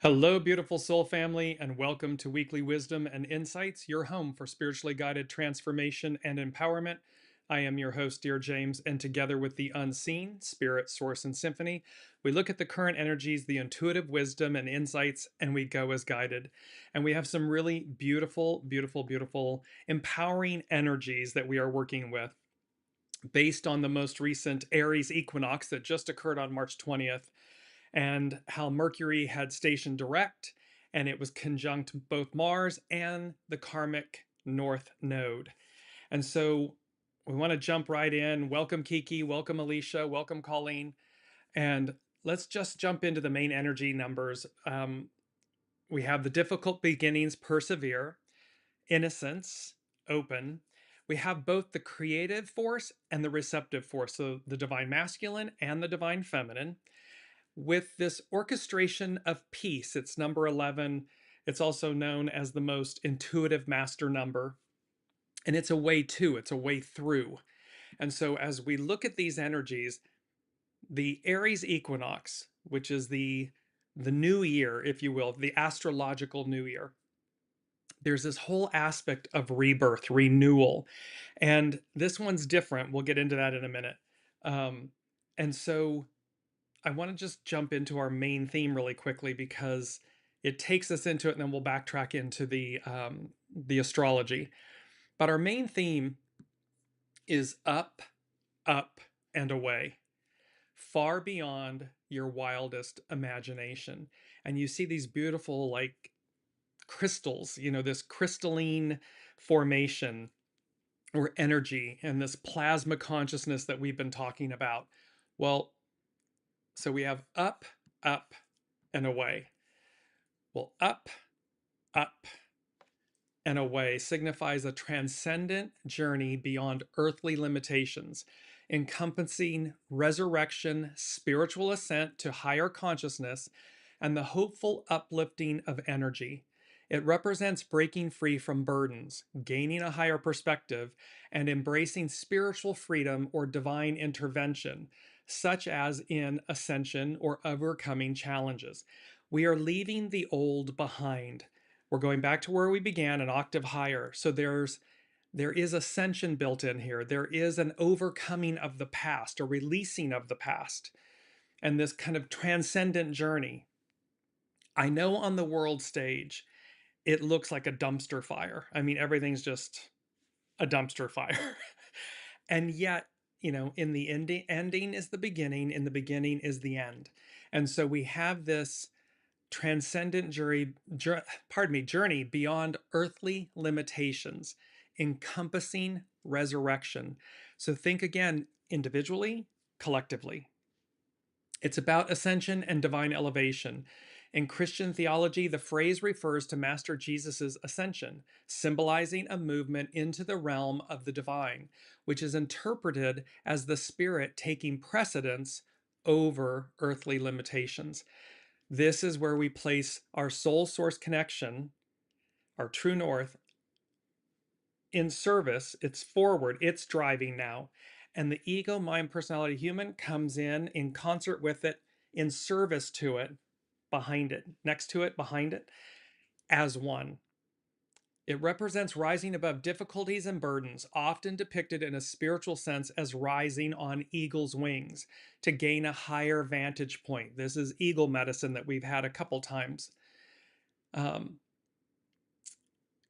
Hello, beautiful soul family, and welcome to Weekly Wisdom and Insights, your home for spiritually guided transformation and empowerment. I am your host, Dearjames, and together with the unseen, spirit, source, and symphony, we look at the current energies, the intuitive wisdom and insights, and we go as guided. And we have some really beautiful, beautiful, beautiful, empowering energies that we are working with based on the most recent Aries equinox that just occurred on March 20th, and how Mercury had stationed direct, and it was conjunct both Mars and the karmic North Node. And so we want to jump right in. Welcome, Kiki. Welcome, Alicia. Welcome, Colleen. And let's just jump into the main energy numbers. We have the difficult beginnings, persevere, innocence, open. We have both the creative force and the receptive force, so the divine masculine and the divine feminine, with this orchestration of peace. It's number 11. It's also known as the most intuitive master number. And it's a way to, it's a way through. And so as we look at these energies, the Aries equinox, which is the new year, if you will, the astrological new year, there's this whole aspect of rebirth, renewal. And this one's different. We'll get into that in a minute. And so I want to just jump into our main theme really quickly because it takes us into it, and then we'll backtrack into the astrology. But our main theme is up, up, and away, far beyond your wildest imagination. And you see these beautiful, like, crystals, this crystalline formation or energy and this plasma consciousness that we've been talking about. Well, so we have up, up, and away. Well, up, up, and away signifies a transcendent journey beyond earthly limitations, encompassing resurrection, spiritual ascent to higher consciousness, and the hopeful uplifting of energy. It represents breaking free from burdens, gaining a higher perspective, and embracing spiritual freedom or divine intervention, such as in ascension or overcoming challenges. We are leaving the old behind. We're going back to where we began, an octave higher. So there is ascension built in here. There is an overcoming of the past, a releasing of the past, and this kind of transcendent journey. I know on the world stage, it looks like a dumpster fire. I mean, everything's just a dumpster fire. And yet, in the ending is the beginning, in the beginning is the end. And so we have this transcendent journey beyond earthly limitations, encompassing resurrection. So think again, individually, collectively. It's about ascension and divine elevation. In Christian theology, the phrase refers to Master Jesus' ascension, symbolizing a movement into the realm of the divine, which is interpreted as the spirit taking precedence over earthly limitations. This is where we place our soul source connection, our true north, in service. It's forward, it's driving now. And the ego, mind, personality, human comes in concert with it, in service to it, behind it, next to it, behind it, as one. It represents rising above difficulties and burdens, often depicted in a spiritual sense as rising on eagle's wings to gain a higher vantage point. This is eagle medicine that we've had a couple times.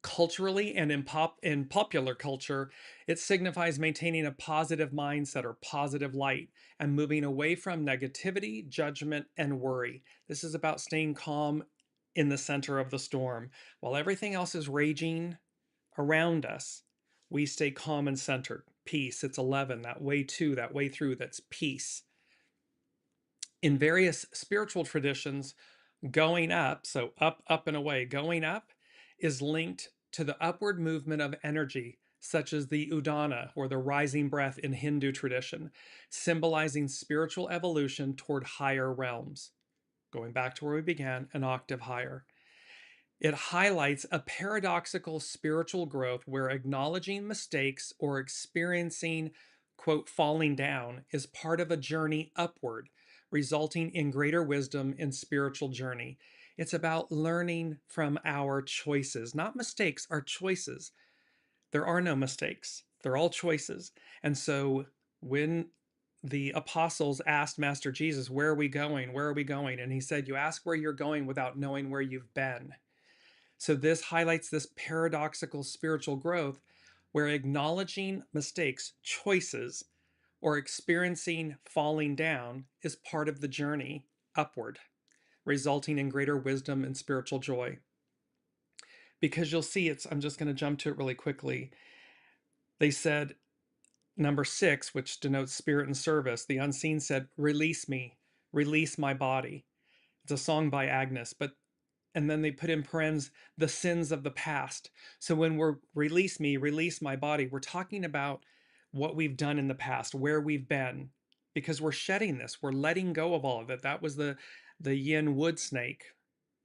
Culturally and in popular culture, it signifies maintaining a positive mindset or positive light and moving away from negativity, judgment, and worry. This is about staying calm in the center of the storm. While everything else is raging around us, we stay calm and centered. Peace, it's 11, that way to, that way through, that's peace. In various spiritual traditions, going up, so up, up, and away, going up is linked to the upward movement of energy, such as the Udana, or the rising breath in Hindu tradition, symbolizing spiritual evolution toward higher realms. Going back to where we began, an octave higher. It highlights a paradoxical spiritual growth where acknowledging mistakes or experiencing, quote, falling down is part of a journey upward, resulting in greater wisdom in spiritual journey. It's about learning from our choices, not mistakes, our choices. There are no mistakes. They're all choices. And so when the apostles asked Master Jesus, "Where are we going? Where are we going?" And he said, "You ask where you're going without knowing where you've been." So this highlights this paradoxical spiritual growth where acknowledging mistakes, choices, or experiencing falling down is part of the journey upward, resulting in greater wisdom and spiritual joy. Because you'll see I'm just going to jump to it really quickly. They said, number 6, which denotes spirit and service, the unseen said, "Release me, release my body." It's a song by Agnes, and then they put in parens the sins of the past. So when we're release me, release my body, we're talking about what we've done in the past, where we've been, because we're shedding this, we're letting go of all of it. That was the yin wood snake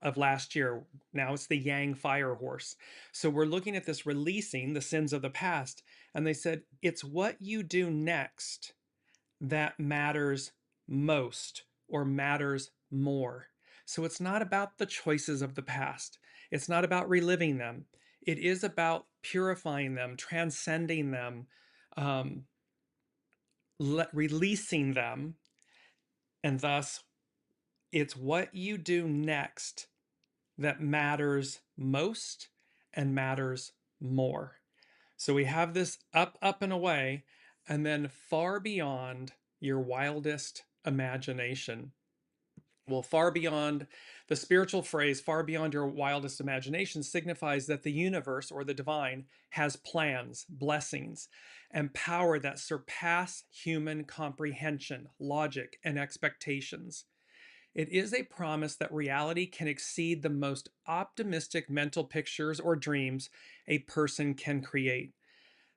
of last year. Now it's the yang fire horse. So we're looking at this releasing the sins of the past, and they said it's what you do next that matters most or matters more. So it's not about the choices of the past. It's not about reliving them. It is about purifying them, transcending them, um, releasing them. And thus, it's what you do next that matters most and matters more. So we have this up, up, and away, and then far beyond your wildest imagination. Well, far beyond the spiritual phrase, far beyond your wildest imagination, signifies that the universe or the divine has plans, blessings, and power that surpass human comprehension, logic, and expectations. It is a promise that reality can exceed the most optimistic mental pictures or dreams a person can create.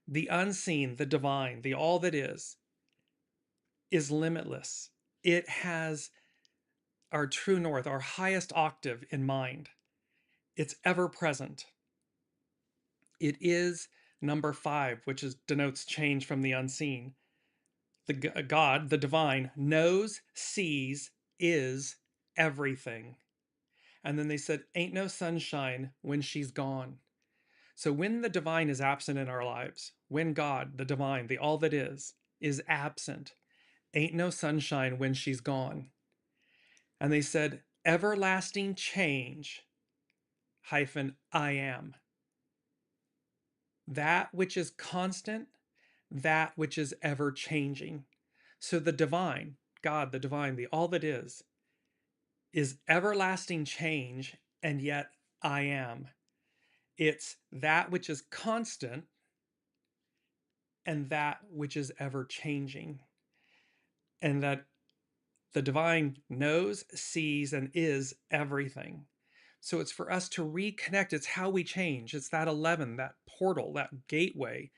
The unseen, the divine, the all that is limitless. It has our true north, our highest octave in mind. It's ever present. It is number 5, which denotes change from the unseen. The God, the divine, knows, sees, is everything. And then they said, ain't no sunshine when she's gone. So when the divine is absent in our lives, when God, the divine, the all that is absent, ain't no sunshine when she's gone. And they said, everlasting change hyphen I am. That which is constant, that which is ever changing. So the divine, God, the divine, the all that is everlasting change, and yet I am. It's that which is constant and that which is ever changing. And that the divine knows, sees, and is everything. So it's for us to reconnect. It's how we change. It's that 11, that portal, that gateway,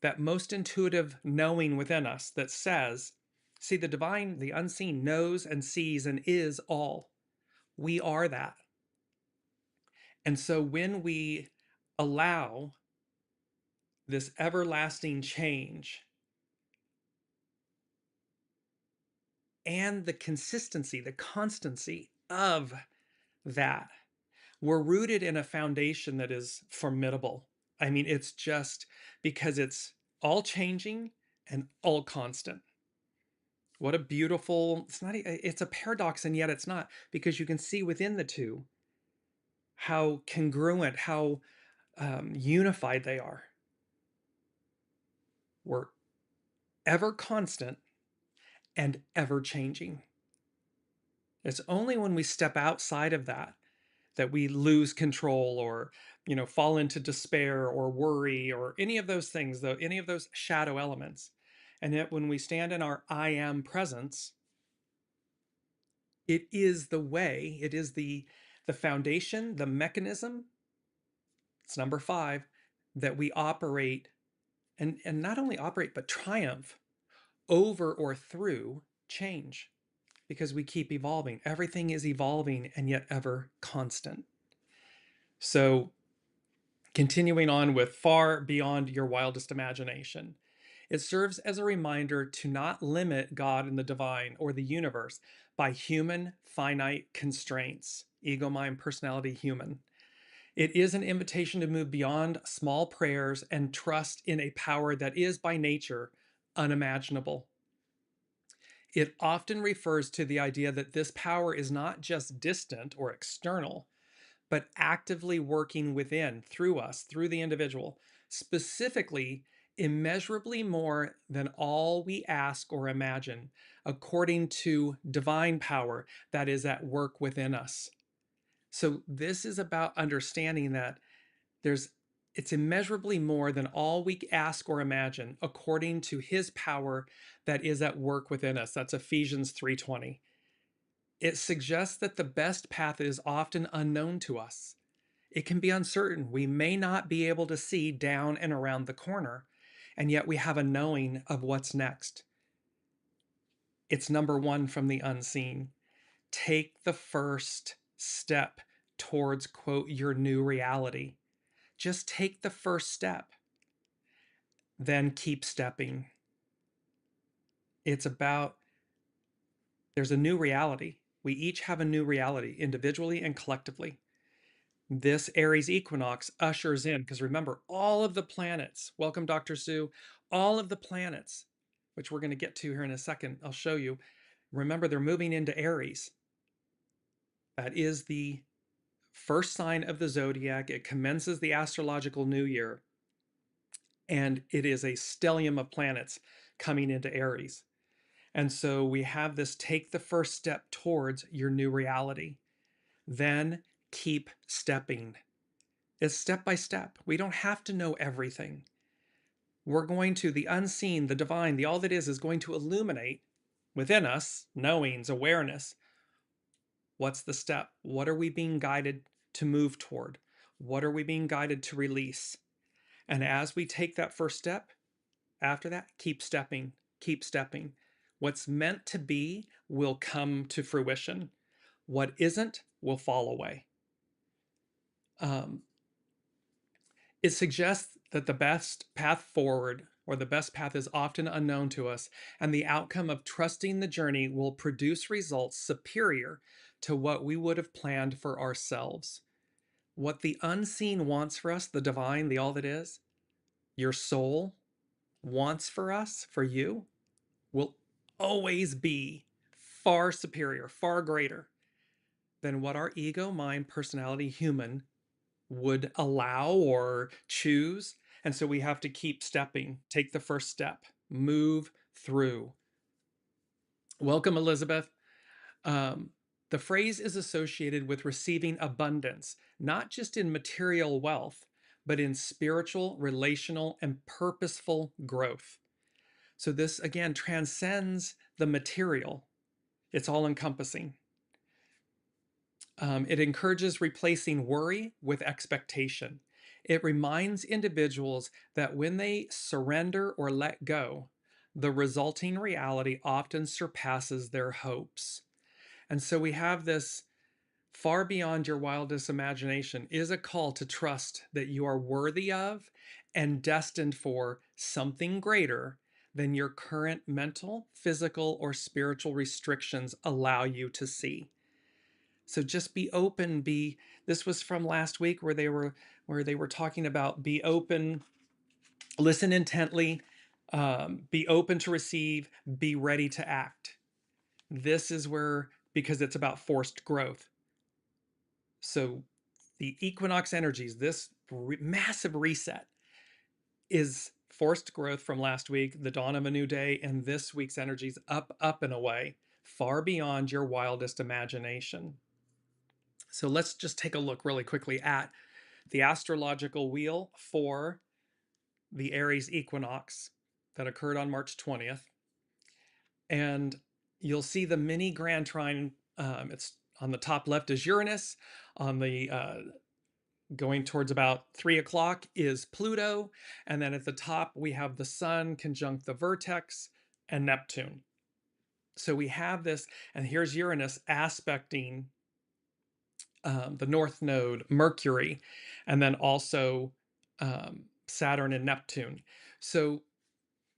that most intuitive knowing within us that says, see, the divine, the unseen knows and sees and is all. We are that. And so when we allow this everlasting change and the consistency, the constancy of that, we're rooted in a foundation that is formidable. I mean, it's just because it's all changing and all constant. What a beautiful, it's a paradox, and yet it's not, because you can see within the two how congruent, how unified they are. We're ever constant and ever changing. It's only when we step outside of that we lose control, or fall into despair or worry or any of those things, though, any of those shadow elements. And yet when we stand in our I am presence, it is the way, it is the foundation, the mechanism, it's number 5, that we operate, and not only operate but triumph over or through change, because we keep evolving. Everything is evolving and yet ever constant. So continuing on with far beyond your wildest imagination. It serves as a reminder to not limit God and the divine or the universe by human finite constraints. Ego, mind, personality, human. It is an invitation to move beyond small prayers and trust in a power that is by nature unimaginable. It often refers to the idea that this power is not just distant or external, but actively working within, through us, through the individual, specifically, immeasurably more than all we ask or imagine, according to divine power that is at work within us. So this is about understanding that it's immeasurably more than all we ask or imagine, according to his power that is at work within us. That's Ephesians 3:20. It suggests that the best path is often unknown to us. It can be uncertain. We may not be able to see down and around the corner, and yet we have a knowing of what's next. It's number one from the unseen. Take the first step towards, quote, your new reality. Just take the first step, then keep stepping. It's about, there's a new reality. We each have a new reality, individually and collectively. This Aries equinox ushers in, because remember, all of the planets, welcome Dr. Sue, all of the planets, which we're going to get to here in a second, I'll show you. Remember, they're moving into Aries. That is the first sign of the zodiac. It commences the astrological new year, and it is a stellium of planets coming into Aries. And so we have this take the first step towards your new reality. Then keep stepping. It's step by step. We don't have to know everything. We're going to, the unseen, the divine, the all that is going to illuminate within us, knowings, awareness. What's the step? What are we being guided to move toward? What are we being guided to release? And as we take that first step, after that, keep stepping, keep stepping. What's meant to be will come to fruition. What isn't will fall away. It suggests that the best path forward, or the best path, is often unknown to us, and the outcome of trusting the journey will produce results superior to what we would have planned for ourselves. What the unseen wants for us, the divine, the all that is, your soul wants for us, for you, will always be far superior, far greater than what our ego, mind, personality, human would allow or choose. And so we have to keep stepping, take the first step, move through. Welcome, Elizabeth. The phrase is associated with receiving abundance, not just in material wealth, but in spiritual, relational, and purposeful growth. So this, again, transcends the material. It's all encompassing. It encourages replacing worry with expectation. It reminds individuals that when they surrender or let go, the resulting reality often surpasses their hopes. And so we have this far beyond your wildest imagination is a call to trust that you are worthy of and destined for something greater than your current mental, physical, or spiritual restrictions allow you to see. So just be open. This was from last week where they were talking about be open, listen intently, be open to receive, be ready to act. This is where, because it's about forced growth. So the equinox energies, this massive reset, is forced growth from last week, the dawn of a new day, and this week's energies up, up and away, far beyond your wildest imagination. So let's just take a look really quickly at the astrological wheel for the Aries equinox that occurred on March 20th. And you'll see the mini grand trine. It's on the top left is Uranus. On the going towards about 3 o'clock is Pluto. And then at the top, we have the Sun conjunct the vertex and Neptune. So we have this, and here's Uranus aspecting the North Node, Mercury, and then also Saturn and Neptune. So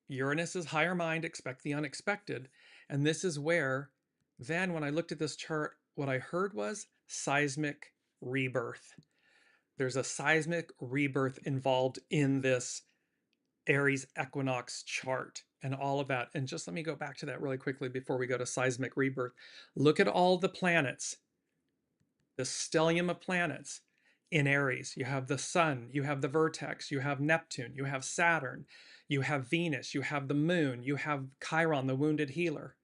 Uranus is higher mind, expect the unexpected. And this is where, then when I looked at this chart, what I heard was seismic rebirth. There's a seismic rebirth involved in this Aries equinox chart and all of that. And just let me go back to that really quickly before we go to seismic rebirth. Look at all the planets, the stellium of planets in Aries. You have the sun, you have the vertex, you have Neptune, you have Saturn, you have Venus, you have the moon, you have Chiron, the wounded healer.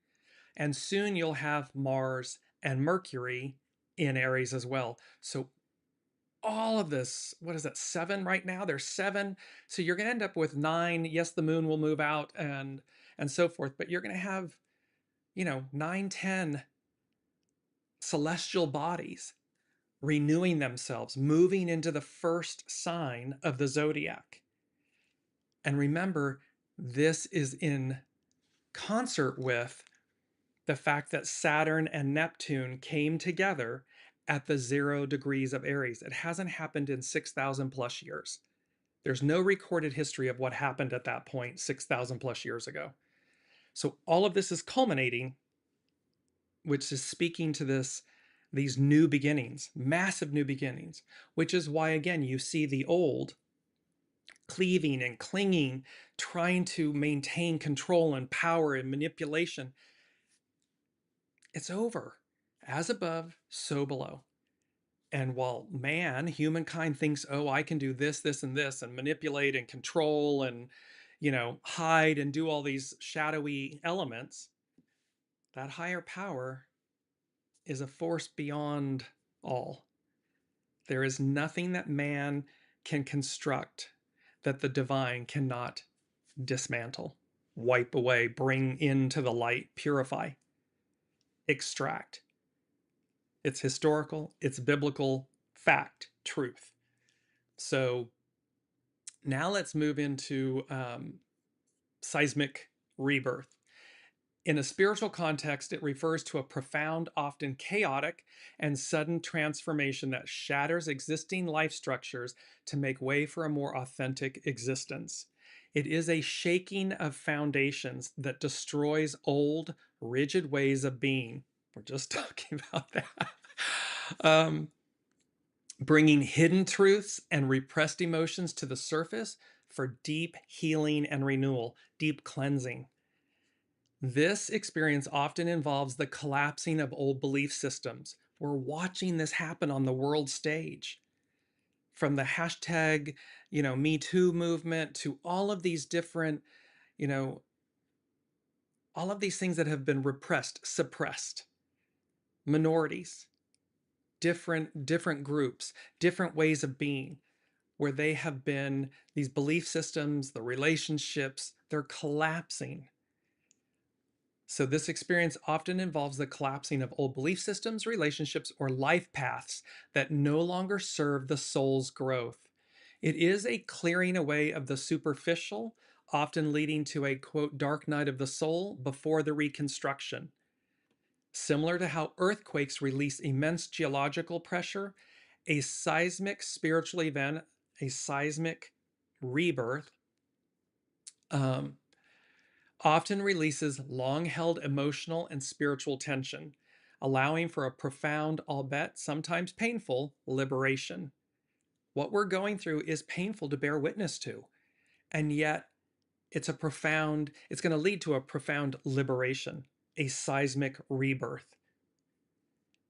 And soon you'll have Mars and Mercury in Aries as well. So all of this, what is that, 7 right now? There's 7. So you're going to end up with 9. Yes, the moon will move out and so forth, but you're going to have, 9, 10 celestial bodies renewing themselves, moving into the first sign of the zodiac. And remember, this is in concert with the fact that Saturn and Neptune came together at the 0 degrees of Aries. It hasn't happened in 6,000 plus years. There's no recorded history of what happened at that point 6,000 plus years ago. So all of this is culminating, which is speaking to these new beginnings, massive new beginnings, which is why, again, you see the old cleaving and clinging, trying to maintain control and power and manipulation. It's over. As above, so below. And while humankind thinks, oh, I can do this, this, and this, and manipulate and control and, hide and do all these shadowy elements, that higher power is a force beyond all. There is nothing that man can construct that the divine cannot dismantle, wipe away, bring into the light, purify, extract. It's historical, it's biblical fact, truth. So now let's move into seismic rebirth. In a spiritual context, it refers to a profound, often chaotic, and sudden transformation that shatters existing life structures to make way for a more authentic existence. It is a shaking of foundations that destroys old, rigid ways of being. We're just talking about that. Bringing hidden truths and repressed emotions to the surface for deep healing and renewal, deep cleansing. This experience often involves the collapsing of old belief systems. We're watching this happen on the world stage. From the hashtag, Me Too movement to all of these different, all of these things that have been repressed, suppressed. Minorities, different groups, different ways of being, where they have been, these belief systems, the relationships, they're collapsing. So this experience often involves the collapsing of old belief systems, relationships, or life paths that no longer serve the soul's growth. It is a clearing away of the superficial, often leading to a, quote, dark night of the soul before the reconstruction. Similar to how earthquakes release immense geological pressure, a seismic spiritual event, a seismic rebirth, often releases long-held emotional and spiritual tension, allowing for a profound, albeit sometimes painful, liberation. What we're going through is painful to bear witness to, and yet it's going to lead to a profound liberation, a seismic rebirth.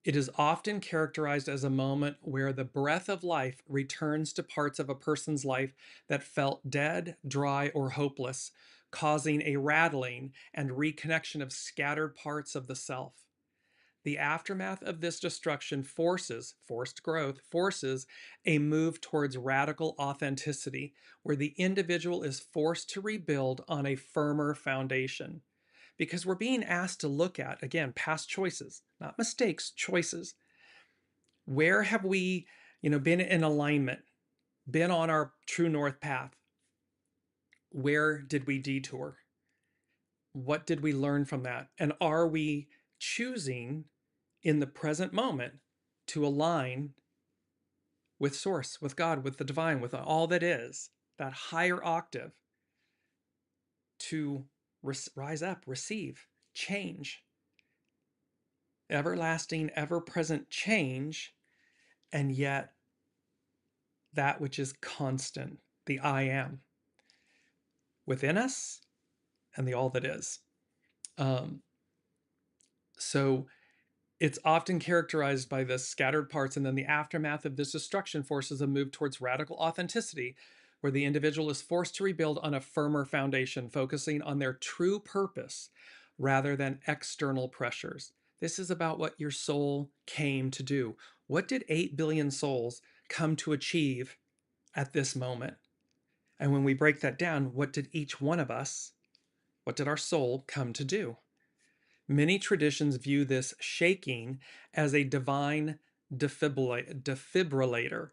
It is often characterized as a moment where the breath of life returns to parts of a person's life that felt dead, dry, or hopeless, causing a rattling and reconnection of scattered parts of the self. The aftermath of this destruction forced growth, forces a move towards radical authenticity, where the individual is forced to rebuild on a firmer foundation. Because we're being asked to look at, again, past choices, not mistakes, choices. Where have we, been in alignment, been on our true north path? Where did we detour? What did we learn from that? And are we choosing in the present moment to align with Source, with God, with the divine, with all that is, that higher octave, to rise up, receive, change, everlasting, ever-present change, and yet that which is constant, the I am, within us and the all that is. So it's often characterized by the scattered parts, and then the aftermath of this destruction forces a move towards radical authenticity, where the individual is forced to rebuild on a firmer foundation, focusing on their true purpose rather than external pressures. This is about what your soul came to do. What did 8 billion souls come to achieve at this moment? And when we break that down, what did each one of us, what did our soul come to do? Many traditions view this shaking as a divine defibrillator,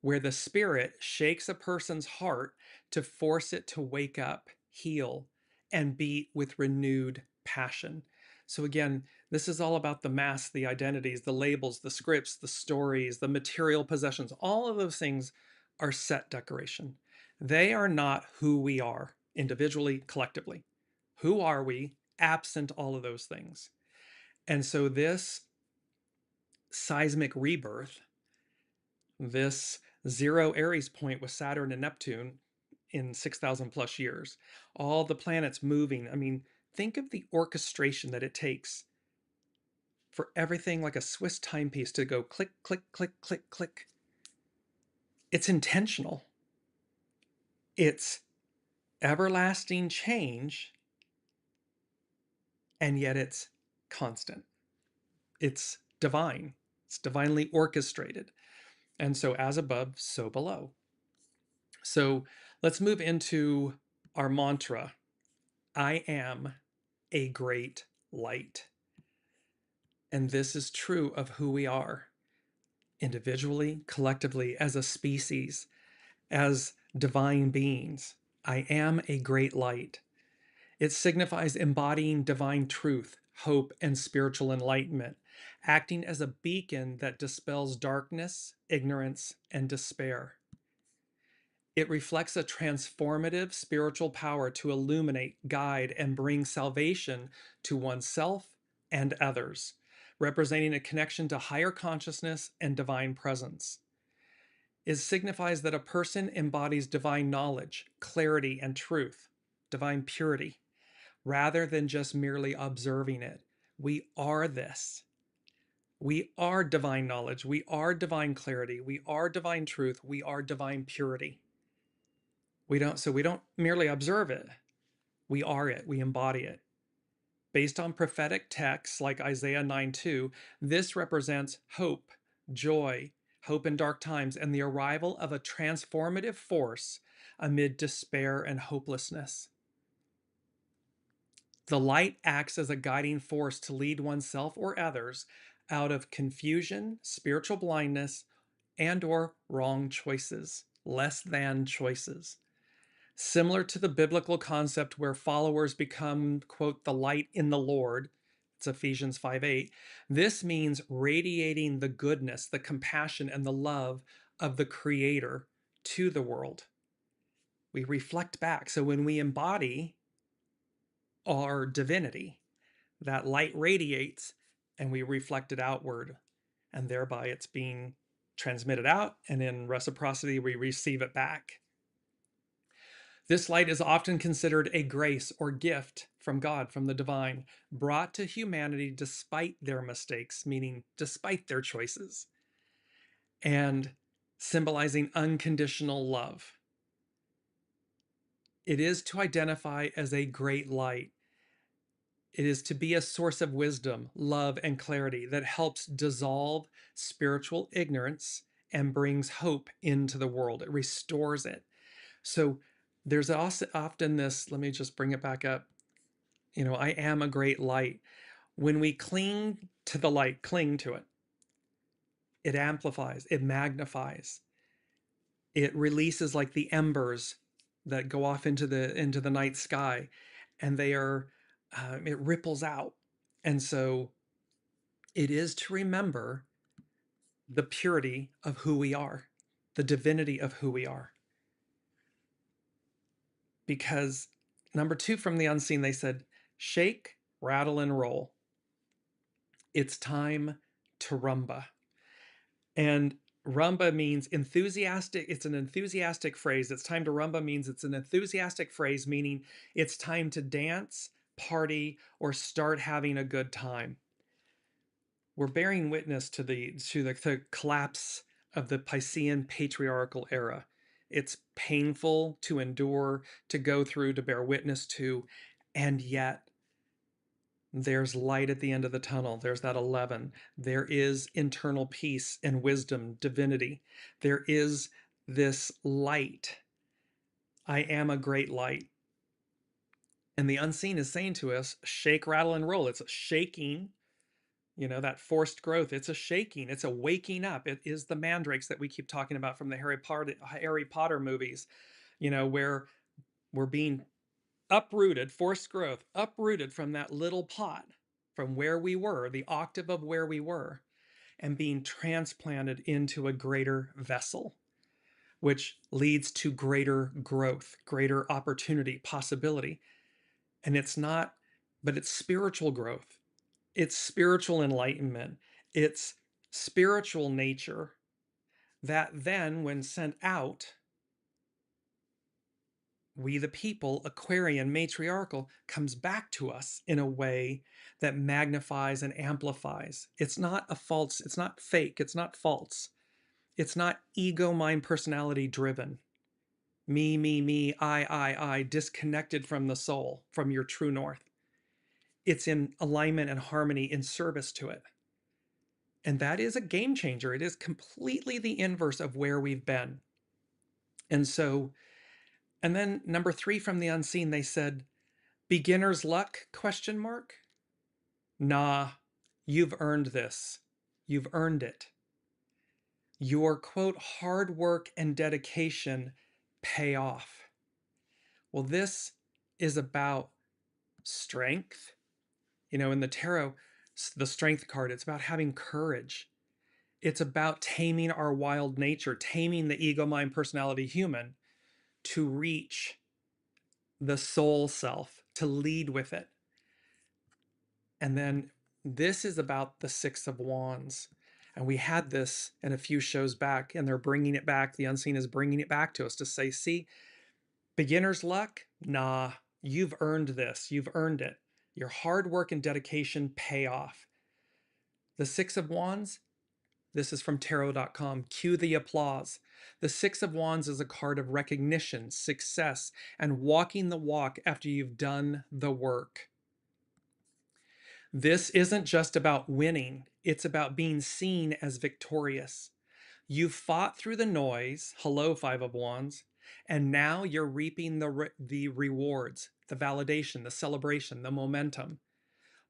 where the spirit shakes a person's heart to force it to wake up, heal, and beat with renewed passion. So again, this is all about the masks, the identities, the labels, the scripts, the stories, the material possessions. All of those things are set decoration. They are not who we are individually, collectively. Who are we absent all of those things? And so this seismic rebirth, this zero Aries point with Saturn and Neptune in 6,000 plus years, all the planets moving. I mean, think of the orchestration that it takes for everything like a Swiss timepiece to go click, click, click, click, click. It's intentional. It's everlasting change, and yet it's constant. It's divine. It's divinely orchestrated. And so as above, so below. So let's move into our mantra. I am a great light. And this is true of who we are, individually, collectively, as a species, as divine beings. I am a great light. It signifies embodying divine truth, hope, and spiritual enlightenment, acting as a beacon that dispels darkness, ignorance, and despair. It reflects a transformative spiritual power to illuminate, guide, and bring salvation to oneself and others, representing a connection to higher consciousness and divine presence. It signifies that a person embodies divine knowledge, clarity, and truth, divine purity, rather than just merely observing it. We are this. We are divine knowledge. We are divine clarity. We are divine truth. We are divine purity. We don't merely observe it. We are it. We embody it. Based on prophetic texts like Isaiah 9:2, this represents hope, joy, hope in dark times, and the arrival of a transformative force amid despair and hopelessness. The light acts as a guiding force to lead oneself or others out of confusion, spiritual blindness, and/or wrong choices, less than choices. Similar to the biblical concept where followers become, quote, the light in the Lord, it's Ephesians 5:8, this means radiating the goodness, the compassion, and the love of the Creator to the world. We reflect back. So when we embody our divinity, that light radiates and we reflect it outward, and thereby it's being transmitted out, and in reciprocity, we receive it back. This light is often considered a grace or gift from God, from the divine, brought to humanity despite their mistakes, meaning despite their choices, and symbolizing unconditional love. It is to identify as a great light. It is to be a source of wisdom, love, and clarity that helps dissolve spiritual ignorance and brings hope into the world. It restores it. So there's also often this, let me just bring it back up. I am a great light. When we cling to the light, cling to it, it amplifies, it magnifies, it releases like the embers that go off into the night sky, and it ripples out. And so it is to remember the purity of who we are, the divinity of who we are. Because Number 2 from the unseen, they said, shake, rattle, and roll. It's time to rumba. And rumba means enthusiastic. It's an enthusiastic phrase. It's time to rumba means it's an enthusiastic phrase, meaning it's time to dance, party, or start having a good time. We're bearing witness to the collapse of the Piscean patriarchal era. It's painful to endure, to go through, to bear witness to, and yet there's light at the end of the tunnel. There's that 11. There is internal peace and wisdom, divinity. There is this light. I am a great light. And the unseen is saying to us, shake, rattle, and roll. It's a shaking, that forced growth. It's a shaking. It's a waking up. It is the mandrakes that we keep talking about from the Harry Potter movies, where we're being uprooted, forced growth, uprooted from that little pot, from where we were, the octave of where we were, and being transplanted into a greater vessel, which leads to greater growth, greater opportunity, possibility. And it's spiritual growth. It's spiritual enlightenment. It's spiritual nature that then, when sent out, we the people, Aquarian, matriarchal, comes back to us in a way that magnifies and amplifies. It's not fake, it's not false. It's not ego, mind, personality driven. Me, I, disconnected from the soul, from your true north. It's in alignment and harmony, in service to it. And that is a game changer. It is completely the inverse of where we've been. And then number 3 from the unseen, they said, beginner's luck, ? Nah, you've earned this. You've earned it. Your, quote, hard work and dedication pay off. Well, this is about strength. In the tarot, the strength card, it's about having courage. It's about taming our wild nature, taming the ego, mind, personality, human, to reach the soul self, to lead with it. And then this is about the 6 of Wands. And we had this in a few shows back, and they're bringing it back. The unseen is bringing it back to us to say, see, beginner's luck? Nah, you've earned this. You've earned it. Your hard work and dedication pay off. The 6 of Wands, this is from tarot.com. Cue the applause. The 6 of Wands is a card of recognition, success, and walking the walk after you've done the work. This isn't just about winning. It's about being seen as victorious. You've fought through the noise, hello 5 of Wands, and now you're reaping the rewards, the validation, the celebration, the momentum.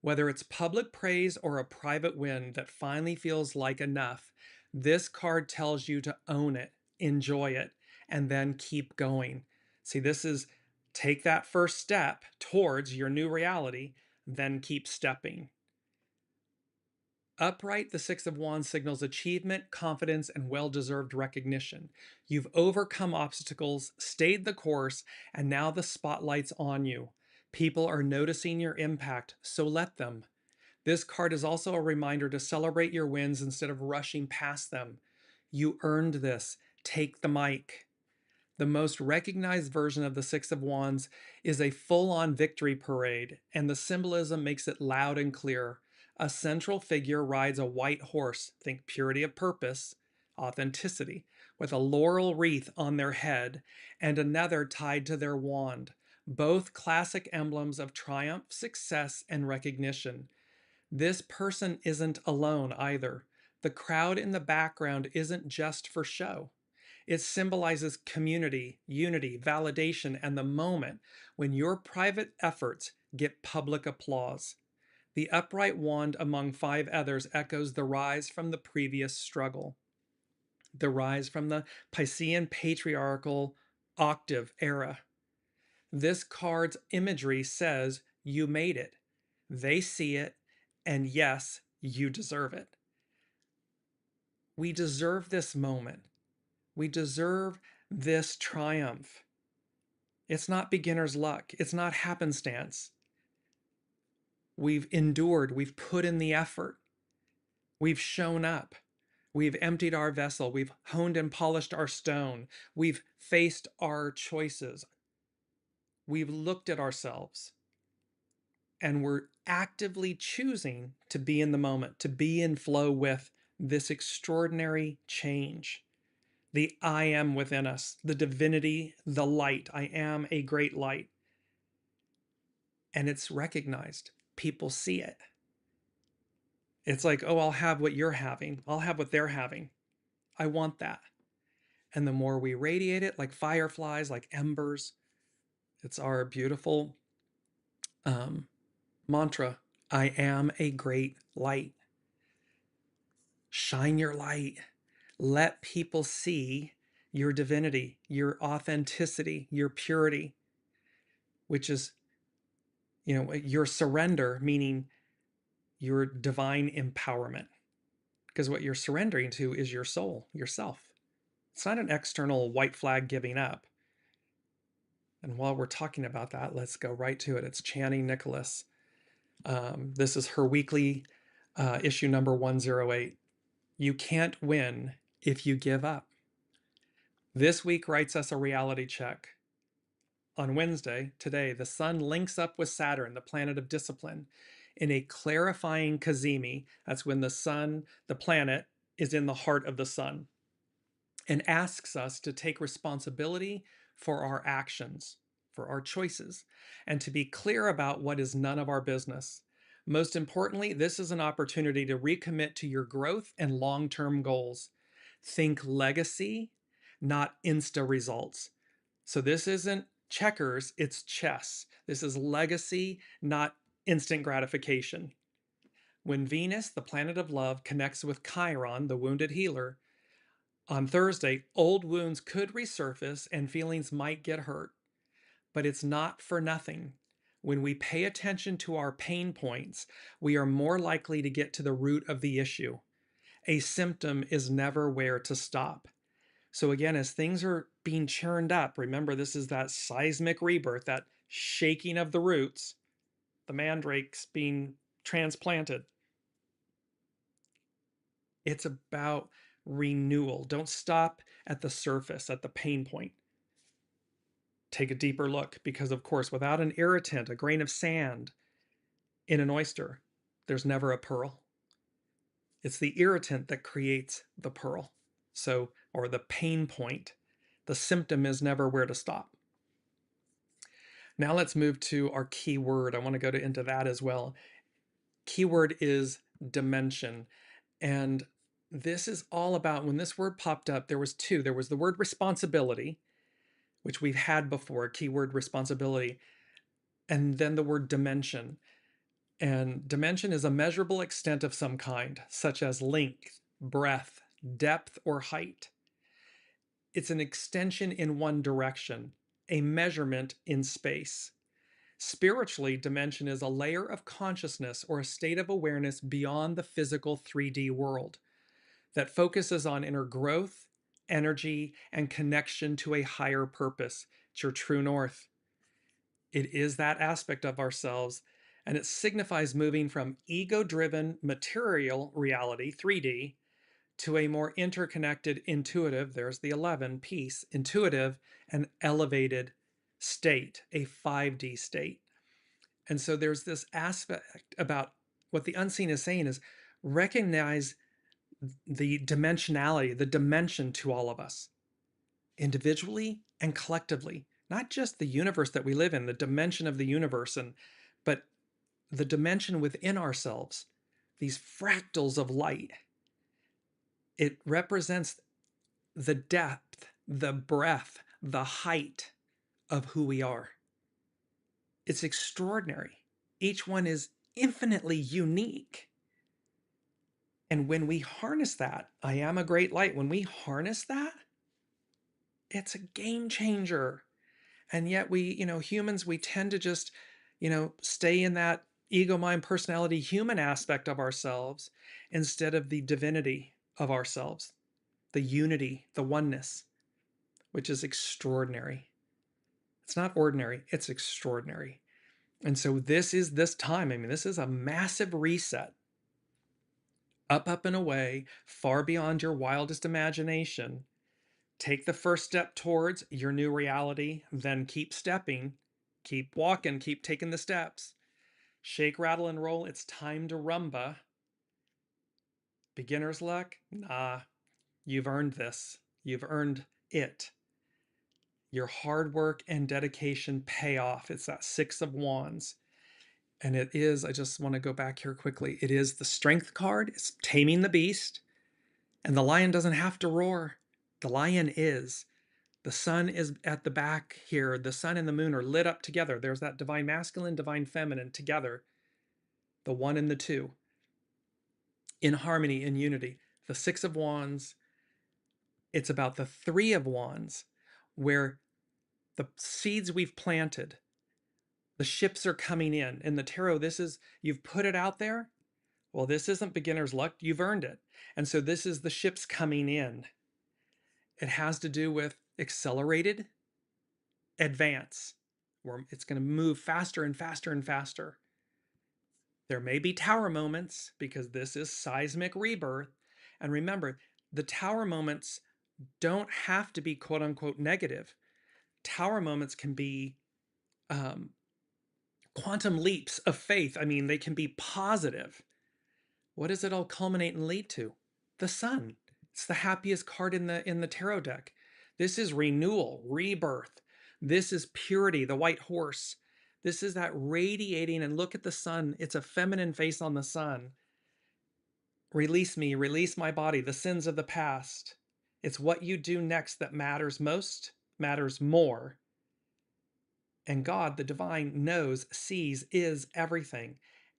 Whether it's public praise or a private win that finally feels like enough, this card tells you to own it, enjoy it, and then keep going. See, this is take that first step towards your new reality, then keep stepping. Upright, the 6 of Wands signals achievement, confidence, and well-deserved recognition. You've overcome obstacles, stayed the course, and now the spotlight's on you. People are noticing your impact, so let them. This card is also a reminder to celebrate your wins instead of rushing past them. You earned this. Take the mic. The most recognized version of the 6 of Wands is a full-on victory parade, and the symbolism makes it loud and clear. A central figure rides a white horse, think purity of purpose, authenticity, with a laurel wreath on their head, and another tied to their wand, both classic emblems of triumph, success, and recognition. This person isn't alone either. The crowd in the background isn't just for show. It symbolizes community, unity, validation, and the moment when your private efforts get public applause. The upright wand among 5 others echoes the rise from the previous struggle, the rise from the Piscean patriarchal octave era. This card's imagery says, you made it. They see it, and yes, you deserve it. We deserve this moment. We deserve this triumph. It's not beginner's luck. It's not happenstance. We've endured. We've put in the effort. We've shown up. We've emptied our vessel. We've honed and polished our stone. We've faced our choices. We've looked at ourselves. And we're actively choosing to be in the moment, to be in flow with this extraordinary change. The I am within us, the divinity, the light. I am a great light. And it's recognized. People see it. It's like, oh, I'll have what you're having. I'll have what they're having. I want that. And the more we radiate it, like fireflies, like embers, it's our beautiful mantra. I am a great light. Shine your light. Let people see your divinity, your authenticity, your purity, which is, your surrender, meaning your divine empowerment. Because what you're surrendering to is your soul, yourself. It's not an external white flag giving up. And while we're talking about that, let's go right to it. It's Channing Nicholas. This is her weekly issue number 108. You can't win if you give up. This week writes us a reality check. On Wednesday, today, the sun links up with Saturn, the planet of discipline, in a clarifying cazimi. That's when the planet, is in the heart of the sun, and asks us to take responsibility for our actions, for our choices, and to be clear about what is none of our business. Most importantly, this is an opportunity to recommit to your growth and long-term goals. Think legacy, not insta results. So this isn't checkers, it's chess. This is legacy, not instant gratification. When Venus, the planet of love, connects with Chiron, the wounded healer, on Thursday, old wounds could resurface and feelings might get hurt. But it's not for nothing. When we pay attention to our pain points, we are more likely to get to the root of the issue. A symptom is never where to stop. So again, as things are being churned up, remember this is that seismic rebirth, that shaking of the roots, the mandrakes being transplanted. It's about renewal. Don't stop at the surface, at the pain point. Take a deeper look, because of course, without an irritant, a grain of sand in an oyster, there's never a pearl. It's the irritant that creates the pearl. So, or the pain point. The symptom is never where to stop. Now let's move to our key word. I want to go into that as well. Keyword is dimension. And this is all about, when this word popped up, there was two. There was the word responsibility, which we've had before, keyword responsibility, and then the word dimension. And dimension is a measurable extent of some kind, such as length, breadth, depth, or height. It's an extension in one direction, a measurement in space. Spiritually, dimension is a layer of consciousness or a state of awareness beyond the physical 3D world that focuses on inner growth, energy, and connection to a higher purpose. It's your true north. It is that aspect of ourselves, and it signifies moving from ego-driven material reality, 3D, to a more interconnected, intuitive, there's the 11 piece, intuitive and elevated state, a 5D state. And so there's this aspect about what the unseen is saying is recognize the dimensionality, the dimension to all of us, individually and collectively, not just the universe that we live in, the dimension of the universe, but the dimension within ourselves, these fractals of light. It represents the depth, the breadth, the height of who we are. It's extraordinary. Each one is infinitely unique. And when we harness that, I am a great light, when we harness that, it's a game changer. And yet we, humans, we tend to just, stay in that ego, mind, personality, human aspect of ourselves instead of the divinity of ourselves, the unity, the oneness, which is extraordinary. It's not ordinary, it's extraordinary. And so this is this time. I mean, this is a massive reset. Up, up, and away, far beyond your wildest imagination. Take the first step towards your new reality, then keep stepping, keep walking, keep taking the steps. Shake, rattle, and roll. It's time to rumba. Beginner's luck? Nah, you've earned this. You've earned it. Your hard work and dedication pay off. It's that Six of Wands. And it is, I just want to go back here quickly. It is the Strength card. It's taming the beast. And the lion doesn't have to roar. The lion is. The sun is at the back here. The sun and the moon are lit up together. There's that divine masculine, divine feminine together. The one and the two. In harmony, in unity. The Six of Wands. It's about the Three of Wands, where the seeds we've planted, the ships are coming in. In the tarot, this is, you've put it out there. Well, this isn't beginner's luck. You've earned it. And so this is the ships coming in. It has to do with accelerated advance, where it's going to move faster and faster and faster. There may be tower moments because this is seismic rebirth. And remember, the tower moments don't have to be quote unquote negative. Tower moments can be quantum leaps of faith. I mean, they can be positive. What does it all culminate and lead to? The sun. It's the happiest card in the tarot deck. This is renewal, rebirth. This is purity, the white horse. This is that radiating, and look at the sun. It's a feminine face on the sun. Release me, release my body, the sins of the past. It's what you do next that matters most, matters more. And God, the divine, knows, sees, is everything.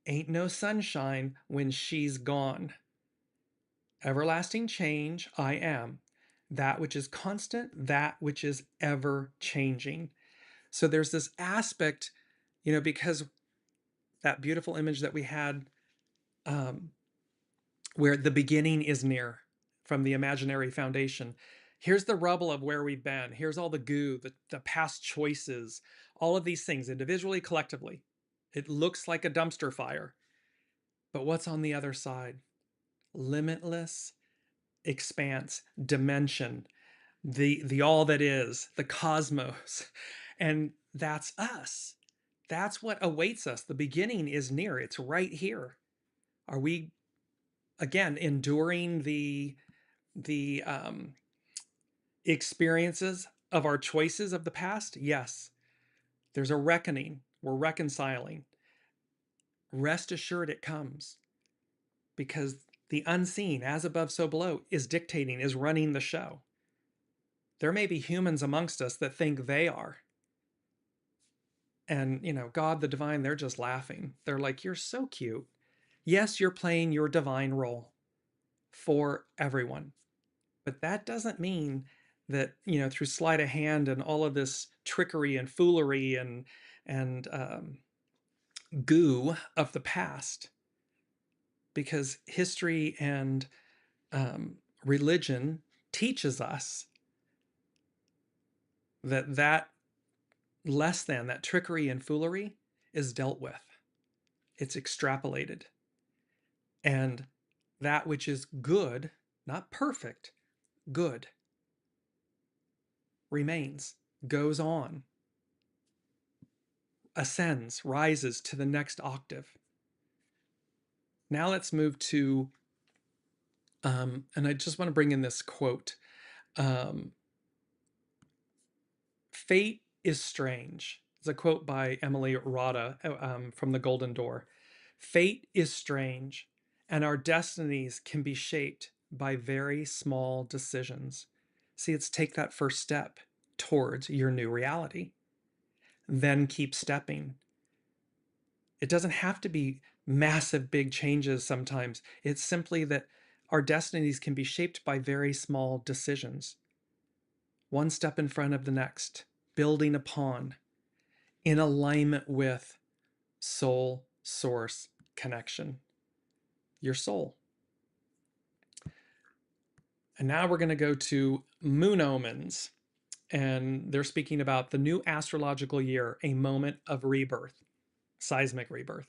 Ain't no sunshine when she's gone. Everlasting change, I am. That which is constant, that which is ever changing. So there's this aspect, you know, because that beautiful image that we had where the beginning is near from the imaginary foundation. Here's the rubble of where we've been. Here's all the goo, the past choices, all of these things, individually, collectively. It looks like a dumpster fire. But what's on the other side? Limitless expanse, dimension, the all that is, the cosmos. And that's us. That's what awaits us. The beginning is near. It's right here. Are we, again, enduring the experiences of our choices of the past? Yes. There's a reckoning. We're reconciling. Rest assured it comes, because the unseen, as above, so below, is dictating, is running the show. There may be humans amongst us that think they are. And, you know, God, the divine, they're just laughing. They're like, you're so cute. Yes, you're playing your divine role for everyone. But that doesn't mean that, you know, through sleight of hand and all of this trickery and foolery and goo of the past, because history and religion teaches us that less than, that trickery and foolery is dealt with. It's extrapolated. And that which is good, not perfect, good, remains, goes on, ascends, rises to the next octave. Now let's move to, and I just want to bring in this quote. Fate is strange. It's a quote by Emily Rada from The Golden Door. Fate is strange, and our destinies can be shaped by very small decisions. See, it's take that first step towards your new reality. Then keep stepping. It doesn't have to be massive, big changes sometimes. It's simply that our destinies can be shaped by very small decisions. One step in front of the next, building upon, in alignment with soul source connection, your soul. And now we're going to go to moon omens. And they're speaking about the new astrological year, a moment of rebirth, seismic rebirth.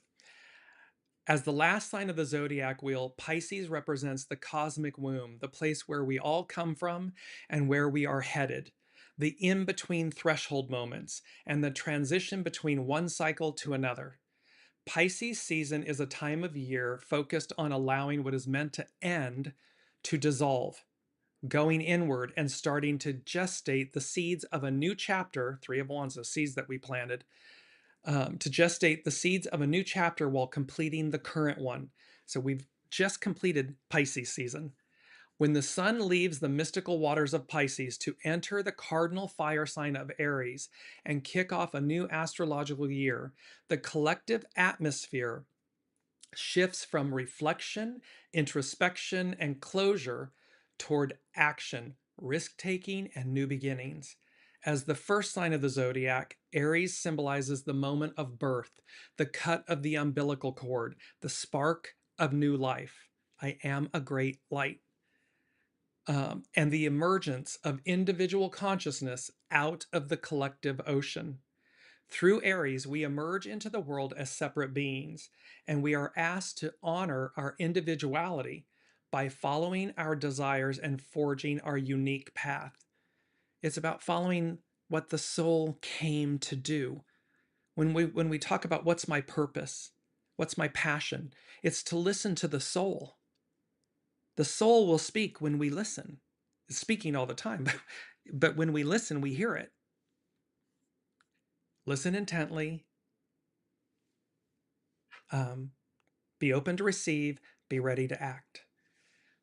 As the last sign of the zodiac wheel, Pisces represents the cosmic womb, the place where we all come from and where we are headed, the in-between threshold moments, and the transition between one cycle to another. Pisces season is a time of year focused on allowing what is meant to end to dissolve, going inward and starting to gestate the seeds of a new chapter, Three of Wands, the seeds that we planted, to gestate the seeds of a new chapter while completing the current one. So we've just completed Pisces season. When the sun leaves the mystical waters of Pisces to enter the cardinal fire sign of Aries and kick off a new astrological year, the collective atmosphere shifts from reflection, introspection, and closure toward action, risk-taking, and new beginnings. As the first sign of the zodiac, Aries symbolizes the moment of birth, the cut of the umbilical cord, the spark of new life. I am a great light. And the emergence of individual consciousness out of the collective ocean. Through Aries, we emerge into the world as separate beings, and we are asked to honor our individuality by following our desires and forging our unique path. It's about following what the soul came to do. When we talk about what's my purpose, what's my passion, it's to listen to the soul. The soul will speak when we listen. It's speaking all the time, but when we listen, we hear it. Listen intently. Be open to receive. Be ready to act.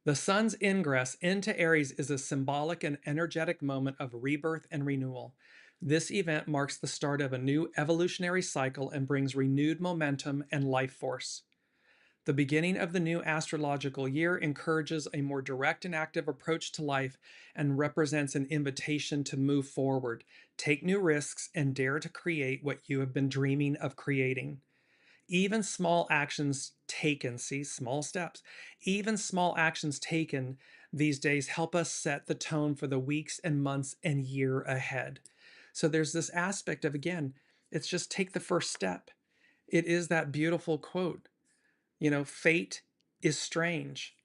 The sun's ingress into Aries is a symbolic and energetic moment of rebirth and renewal. This event marks the start of a new evolutionary cycle and brings renewed momentum and life force. The beginning of the new astrological year encourages a more direct and active approach to life and represents an invitation to move forward, take new risks, and dare to create what you have been dreaming of creating. Even small actions taken, see, small steps, even small actions taken these days help us set the tone for the weeks and months and year ahead. So there's this aspect of, again, it's just take the first step. It is that beautiful quote, fate is strange.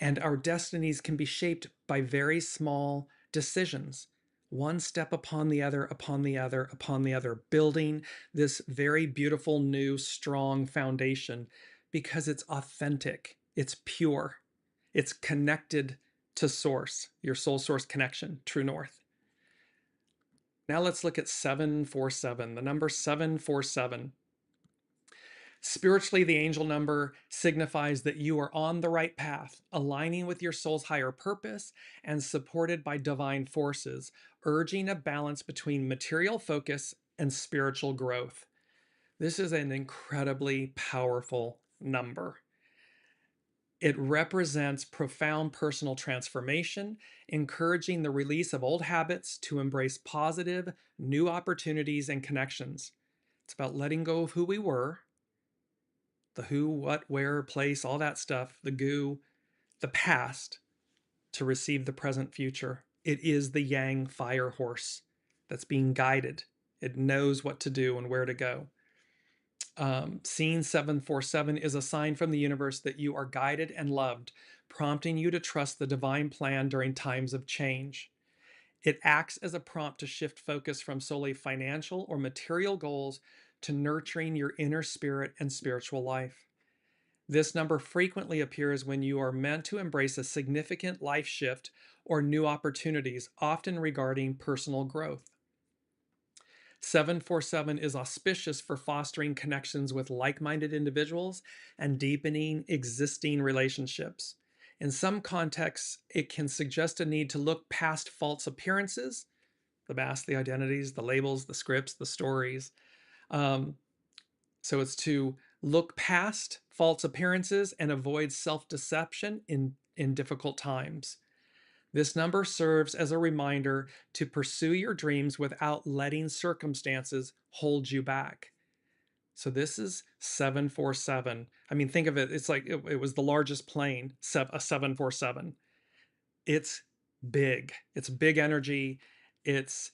And our destinies can be shaped by very small decisions, one step upon the other, upon the other, upon the other, building this very beautiful, new, strong foundation because it's authentic, it's pure, it's connected to source, your soul source connection, true north. Now let's look at 747, the number 747. Spiritually, the angel number signifies that you are on the right path, aligning with your soul's higher purpose and supported by divine forces, urging a balance between material focus and spiritual growth. This is an incredibly powerful number. It represents profound personal transformation, encouraging the release of old habits to embrace positive, new opportunities and connections. It's about letting go of who we were, the who, what, where, place, all that stuff, the goo, the past, to receive the present future. It is the yang fire horse that's being guided. It knows what to do and where to go. Scene 747 is a sign from the universe that you are guided and loved, prompting you to trust the divine plan during times of change. It acts as a prompt to shift focus from solely financial or material goals to nurturing your inner spirit and spiritual life. This number frequently appears when you are meant to embrace a significant life shift or new opportunities, often regarding personal growth. 747 is auspicious for fostering connections with like-minded individuals and deepening existing relationships. In some contexts, it can suggest a need to look past false appearances, the masks, the identities, the labels, the scripts, the stories. So it's to look past false appearances and avoid self-deception in difficult times. This number serves as a reminder to pursue your dreams without letting circumstances hold you back. So this is 747. I mean, think of it, it's like it was the largest plane, a 747. It's big. It's big energy. It's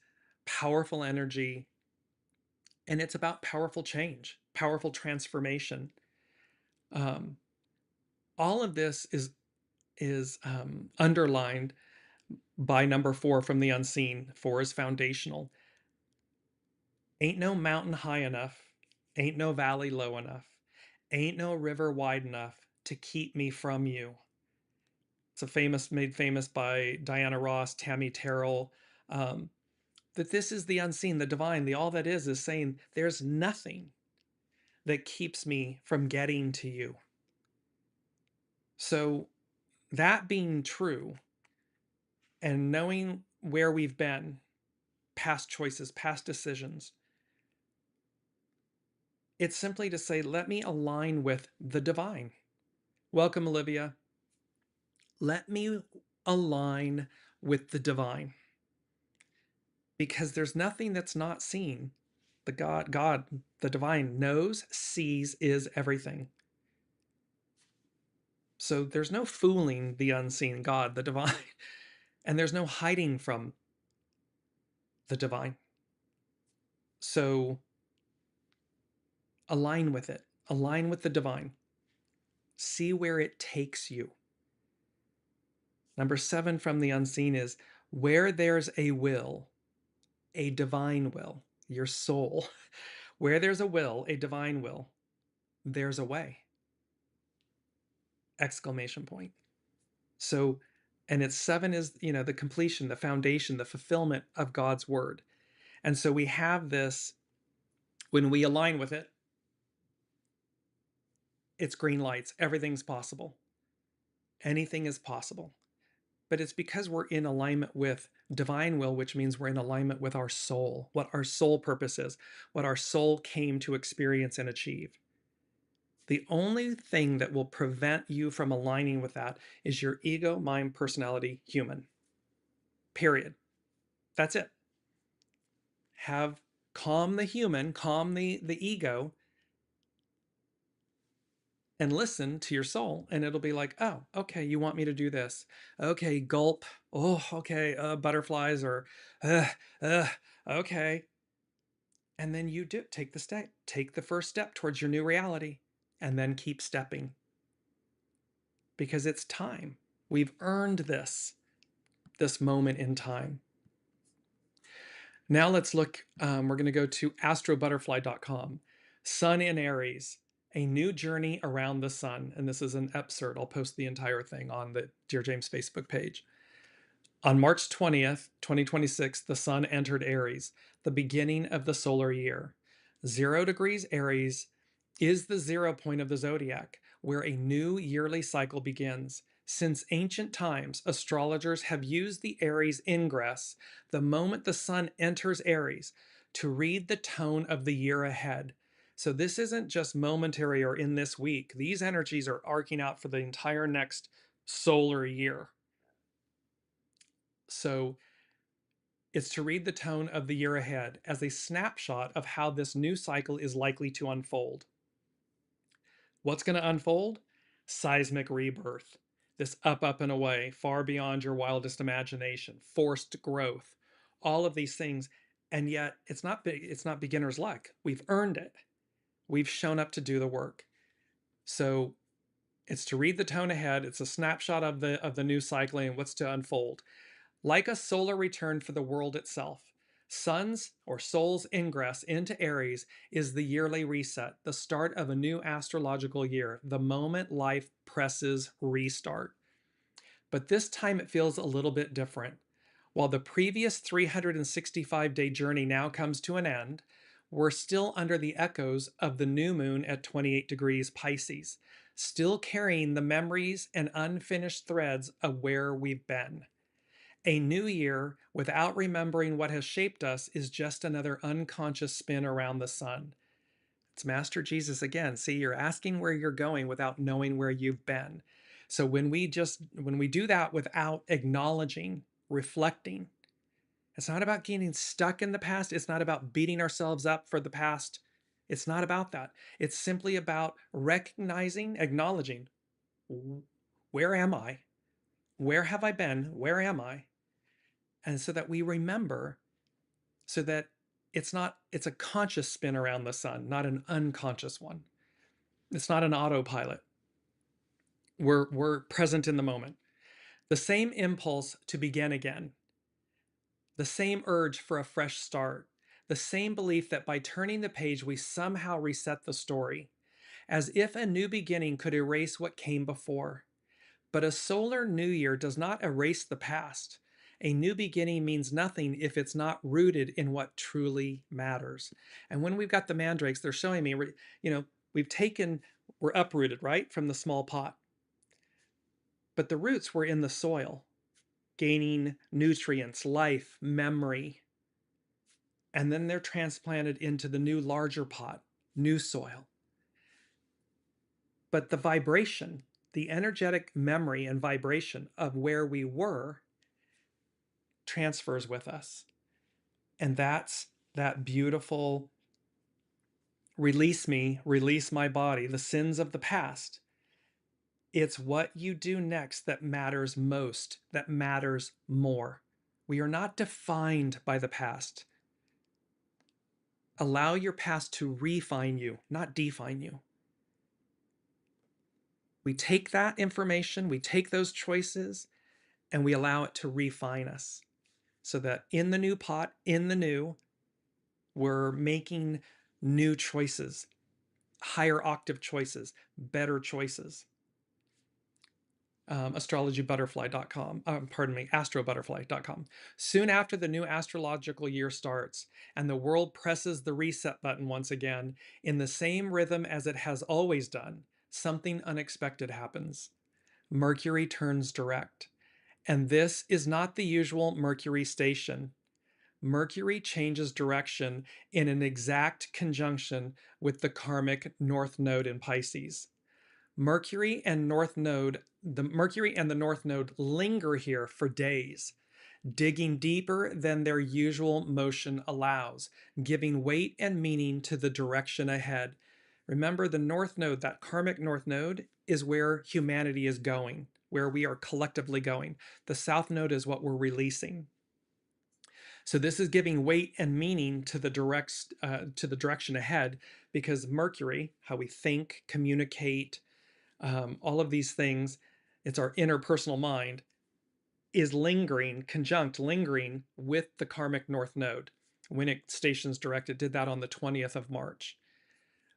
powerful energy. And it's about powerful change, powerful transformation. Um, all of this is underlined by number 4 from the unseen. 4 is foundational. Ain't no mountain high enough, ain't no valley low enough, ain't no river wide enough to keep me from you. It's made famous by Diana Ross, Tammy Terrell, that this is the unseen, the divine. The all that is saying there's nothing that keeps me from getting to you. So that being true, and knowing where we've been, past choices, past decisions, it's simply to say, let me align with the divine. Welcome, Olivia. Let me align with the divine, because there's nothing that's not seen. God, the divine knows, sees, is everything. So there's no fooling the unseen, God, the divine, and there's no hiding from the divine. So align with it, align with the divine. See where it takes you. Number 7 from the unseen is, where there's a will, a divine will, your soul. Where there's a will, a divine will, there's a way. Exclamation point. So, and it's 7 is, the completion, the foundation, the fulfillment of God's word. And so we have this, when we align with it, it's green lights. Everything's possible. Anything is possible. But it's because we're in alignment with divine will, which means we're in alignment with our soul, what our soul purpose is, what our soul came to experience and achieve. The only thing that will prevent you from aligning with that is your ego, mind, personality, human. Period. That's it. Calm the human, calm the ego, and listen to your soul, and it'll be like, oh, okay, you want me to do this. Okay, gulp. Oh, okay, butterflies, or okay. And then you do take the step, take the first step towards your new reality, and then keep stepping. Because it's time. We've earned this moment in time. Now let's look, we're going to go to astrobutterfly.com. Sun in Aries, a new journey around the sun. And this is an excerpt. I'll post the entire thing on the Dearjames Facebook page. On March 20th, 2026, the sun entered Aries, the beginning of the solar year. 0 degrees Aries is the 0 point of the zodiac, where a new yearly cycle begins. Since ancient times, astrologers have used the Aries ingress, the moment the sun enters Aries, to read the tone of the year ahead. So this isn't just momentary or in this week. These energies are arcing out for the entire next solar year. So it's to read the tone of the year ahead as a snapshot of how this new cycle is likely to unfold. What's going to unfold? Seismic rebirth. This up, and away, far beyond your wildest imagination, forced growth, all of these things. And yet it's not beginner's luck. We've earned it. We've shown up to do the work. So it's to read the tone ahead. It's a snapshot of the new cycle and what's to unfold. Like a solar return for the world itself, sun's or soul's ingress into Aries is the yearly reset, the start of a new astrological year, the moment life presses restart. But this time it feels a little bit different. While the previous 365-day journey now comes to an end, we're still under the echoes of the new moon at 28 degrees Pisces, still carrying the memories and unfinished threads of where we've been. A new year without remembering what has shaped us is just another unconscious spin around the sun. It's Master Jesus again. See, you're asking where you're going without knowing where you've been. So when we do that without acknowledging, reflecting, it's not about getting stuck in the past. It's not about beating ourselves up for the past. It's not about that. It's simply about recognizing, acknowledging, where am I? Where have I been? Where am I? And so that we remember, so that it's a conscious spin around the sun, not an unconscious one. It's not an autopilot. We're present in the moment. The same impulse to begin again, the same urge for a fresh start, the same belief that by turning the page we somehow reset the story, as if a new beginning could erase what came before. But a solar new year does not erase the past. A new beginning means nothing if it's not rooted in what truly matters. And when we've got the mandrakes, they're showing me, we're uprooted, right, from the small pot. But the roots were in the soil, gaining nutrients, life, memory. And then they're transplanted into the new larger pot, new soil. But the vibration, the energetic memory and vibration of where we were transfers with us. And that's that beautiful release me, release my body, the sins of the past. It's what you do next that matters most, that matters more. We are not defined by the past. Allow your past to refine you, not define you. We take that information, we take those choices, and we allow it to refine us. So that in the new pot, in the new, we're making new choices, higher octave choices, better choices. Astrologybutterfly.com, astrobutterfly.com. Soon after the new astrological year starts and the world presses the reset button once again, in the same rhythm as it has always done, something unexpected happens. Mercury turns direct. And this is not the usual Mercury station. Mercury changes direction in an exact conjunction with the karmic North Node in Pisces. Mercury and the North Node linger here for days, digging deeper than their usual motion allows, giving weight and meaning to the direction ahead. Remember, the North Node, that karmic North Node, is where humanity is going, where we are collectively going. The South Node is what we're releasing. So this is giving weight and meaning to the direction ahead, because Mercury, how we think, communicate, all of these things, it's our interpersonal mind, is lingering with the karmic North Node. When it stations direct, it did that on the 20th of March.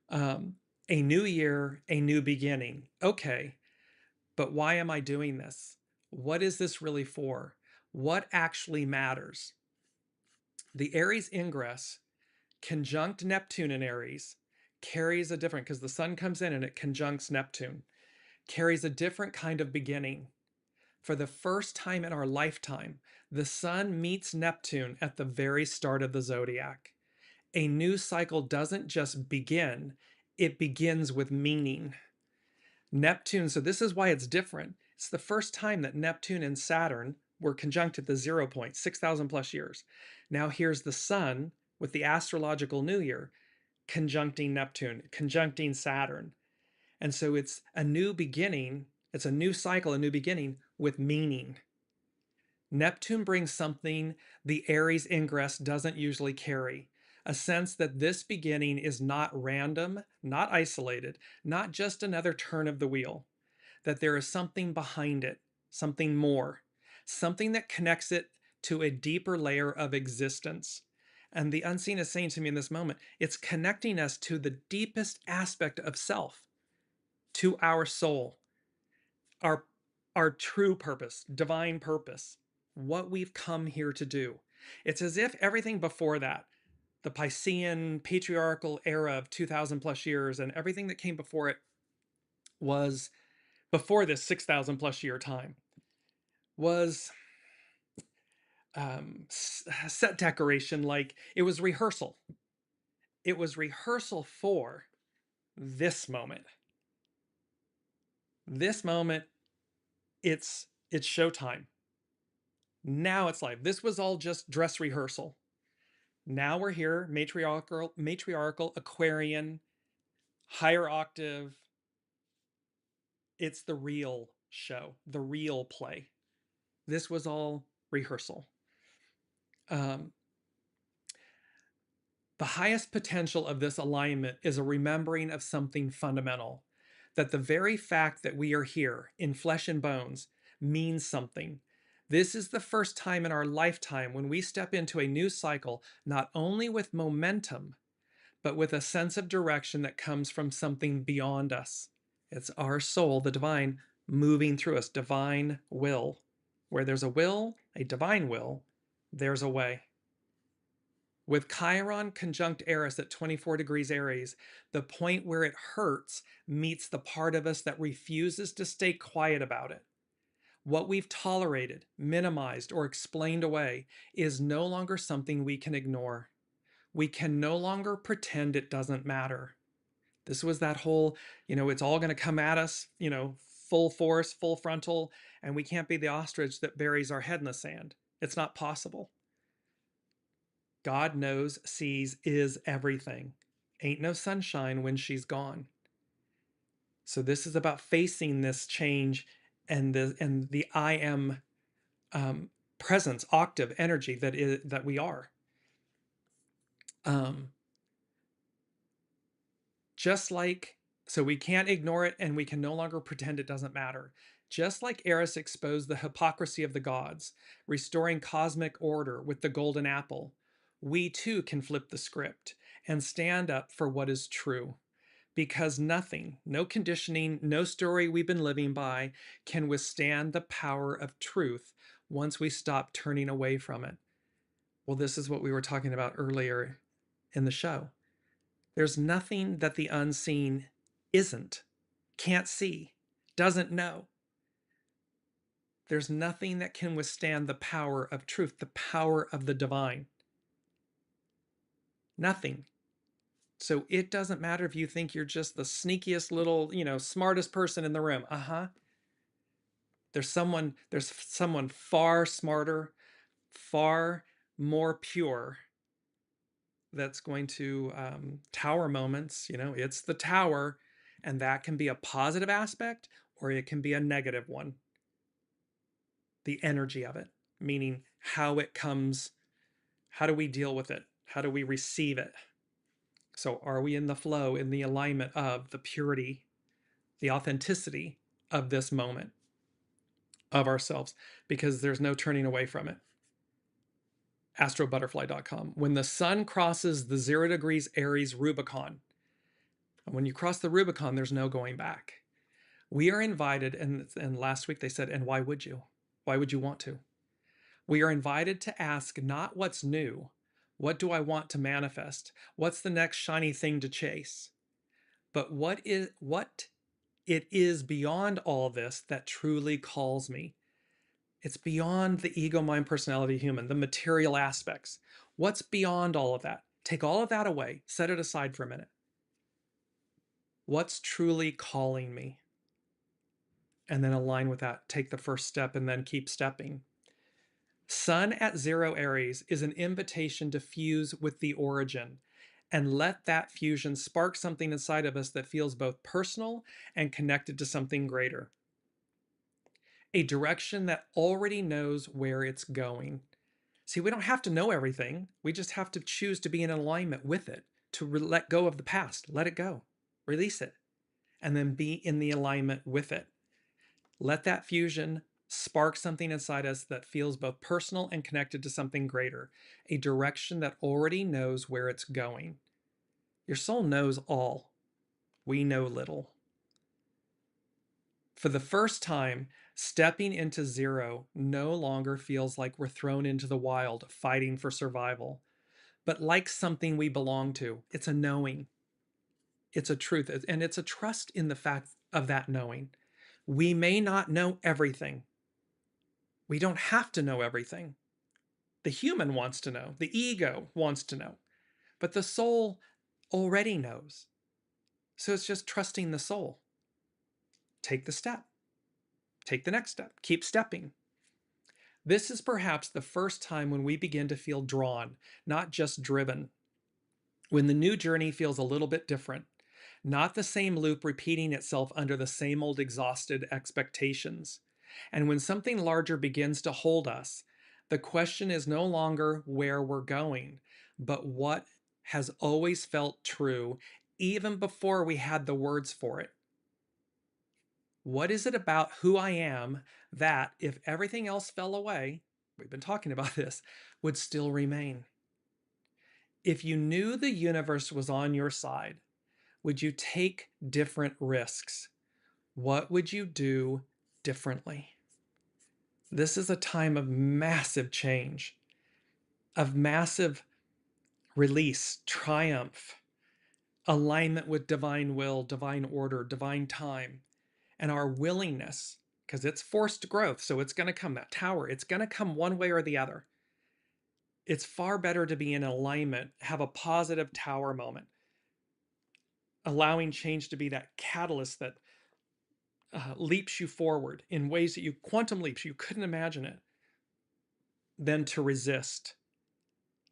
A new year, a new beginning. Okay, but why am I doing this? What is this really for? What actually matters? The Aries ingress, conjunct Neptune in Aries, carries a different, because the sun comes in and it conjuncts Neptune, carries a different kind of beginning. For the first time in our lifetime, the sun meets Neptune at the very start of the zodiac. A new cycle doesn't just begin, it begins with meaning. Neptune, so this is why it's different. It's the first time that Neptune and Saturn were conjunct at the 0 point, 6,000 plus years. Now here's the sun with the astrological new year conjuncting Neptune, conjuncting Saturn. And so it's a new beginning, it's a new cycle, a new beginning with meaning. Neptune brings something the Aries ingress doesn't usually carry, a sense that this beginning is not random, not isolated, not just another turn of the wheel, that there is something behind it, something more, something that connects it to a deeper layer of existence. And the unseen is saying to me in this moment, it's connecting us to the deepest aspect of self, to our soul, our true purpose, divine purpose, what we've come here to do. It's as if everything before that, the Piscean patriarchal era of 2,000 plus years and everything that came before it, was before this 6,000 plus year time, was set decoration, like it was rehearsal. It was rehearsal for this moment. This moment, it's showtime. Now it's live. This was all just dress rehearsal. Now we're here, matriarchal, Aquarian, higher octave. It's the real show, the real play. This was all rehearsal. The highest potential of this alignment is a remembering of something fundamental, that the very fact that we are here in flesh and bones means something. This is the first time in our lifetime when we step into a new cycle, not only with momentum, but with a sense of direction that comes from something beyond us. It's our soul, the divine, moving through us, divine will. Where there's a will, a divine will, there's a way. With Chiron conjunct Eris at 24 degrees Aries, the point where it hurts meets the part of us that refuses to stay quiet about it. What we've tolerated, minimized, or explained away is no longer something we can ignore. We can no longer pretend it doesn't matter. This was that whole, it's all going to come at us, full force, full frontal, and we can't be the ostrich that buries our head in the sand. It's not possible. God knows, sees, is everything. Ain't no sunshine when she's gone. So this is about facing this change and the I am presence, octave, energy that we are. So we can't ignore it and we can no longer pretend it doesn't matter. Just like Eris exposed the hypocrisy of the gods, restoring cosmic order with the golden apple, we too can flip the script and stand up for what is true. Because nothing, no conditioning, no story we've been living by can withstand the power of truth once we stop turning away from it. Well, this is what we were talking about earlier in the show. There's nothing that the unseen isn't, can't see, doesn't know. There's nothing that can withstand the power of truth, the power of the divine. Nothing. So it doesn't matter if you think you're just the sneakiest little, smartest person in the room. There's someone far smarter, far more pure that's going to tower moments. It's the tower, and that can be a positive aspect or it can be a negative one. The energy of it, meaning how it comes, how do we deal with it? How do we receive it? So are we in the flow, in the alignment of the purity, the authenticity of this moment of ourselves? Because there's no turning away from it. astrobutterfly.com. When the sun crosses the 0 degrees Aries Rubicon, and when you cross the Rubicon, there's no going back. We are invited, and last week they said, and why would you? Why would you want to? We are invited to ask not what's new, what do I want to manifest? What's the next shiny thing to chase? But what it is beyond all this that truly calls me. It's beyond the ego, mind, personality, human, the material aspects. What's beyond all of that? Take all of that away, set it aside for a minute. What's truly calling me? And then align with that. Take the first step and then keep stepping. Sun at 0 Aries is an invitation to fuse with the origin and let that fusion spark something inside of us that feels both personal and connected to something greater. A direction that already knows where it's going. See, we don't have to know everything. We just have to choose to be in alignment with it, to let go of the past, let it go, release it, and then be in the alignment with it. Let that fusion spark something inside us that feels both personal and connected to something greater, a direction that already knows where it's going. Your soul knows all. We know little. For the first time, stepping into 0 no longer feels like we're thrown into the wild, fighting for survival, but like something we belong to. It's a knowing. It's a truth, and it's a trust in the fact of that knowing. We may not know everything. We don't have to know everything. The human wants to know. The ego wants to know. But the soul already knows. So it's just trusting the soul. Take the step. Take the next step. Keep stepping. This is perhaps the first time when we begin to feel drawn, not just driven. When the new journey feels a little bit different. Not the same loop repeating itself under the same old exhausted expectations. And when something larger begins to hold us, The question is no longer where we're going, but what has always felt true, even before we had the words for it. What is it about who I am that, if everything else fell away, we've been talking about this, would still remain? If you knew the universe was on your side, would you take different risks? What would you do differently? This is a time of massive change, of massive release, triumph, alignment with divine will, divine order, divine time, and our willingness, because it's forced growth, so it's going to come, that tower, it's going to come one way or the other. It's far better to be in alignment, have a positive tower moment, allowing change to be that catalyst that leaps you forward in ways that you, quantum leaps, you couldn't imagine it, than to resist,